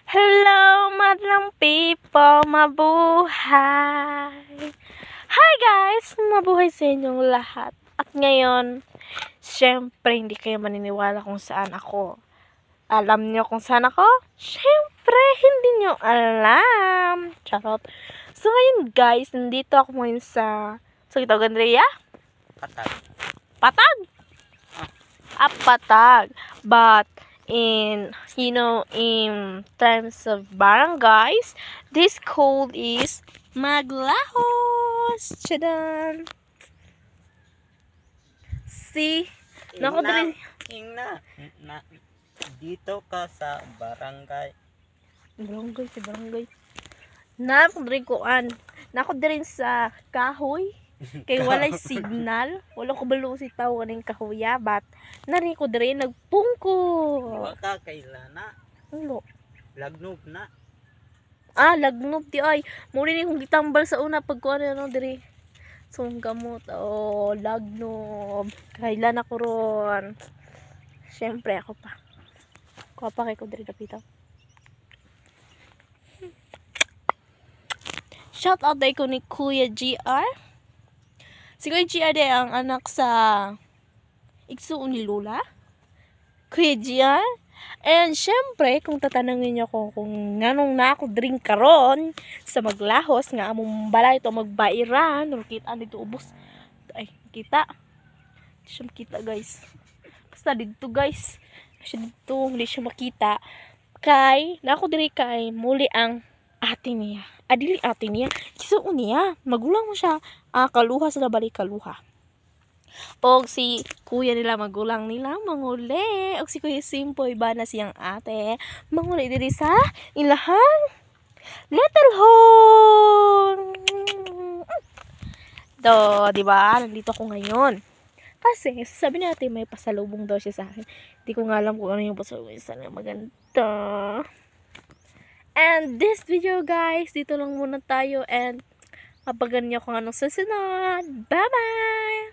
Hello, madlang people, mabuhay! Hi guys! Mabuhay sa inyong lahat. At ngayon, syempre hindi kayo maniniwala kung saan ako. Alam nyo kung saan ako? Syempre, hindi nyo alam. Charot. So ngayon guys, nandito ako ngayon sa ito, Andrea? Patag. Patag? Patag. But in terms of barangays, this code is Maglahos. Chadan. See? Nako diri. Ingna. Dito ka sa barangay. Barangay. Nako diri kuan. Nako diri sa kahoy. Kay walay signal, wala ko balo si tao kaning kahuya, bat nari ko diri nagpungko. Wa ka kailana. Ulo. Lagnob na. Lagnob di ay. Muli ni kong gitambal sa una pag kuan ano diri. Sung gamot. Lagnob. Kailan ako ron. Syempre ako pa. Kuha pa kay ko diri dapita. Shout out day ko ni Kuya GR. Si Kuya GR day ang anak sa igsuon ni Lola. Kuya GR. And syempre, kung tatanungin niyo ko kung nganong na ako drink karon sa Maglahos nga among balay ito magbairan, or kita dito ubos. Ay, kita. Hindi siya makita, guys. Basta dito, guys. Hindi siya makita. Kay, na ako diri kay muli ang ate niya. Adili ate niya. Kisuon niya. Magulang mo siya. Kaluha sila balik kaluha. Og si kuya nila magulang nila manguli. Og si Kuya Simpoy ba na siyang ate manguli diri sa ilahang little home. Di ba? Nandito ako ngayon. Kasi sabi natin may pasalubong daw siya sa akin. Hindi ko nga alam kung ano yung pasalubong. Sana maganda. And this video guys, dito lang muna tayo and kapagan niyo kung anong susunod. Bye bye!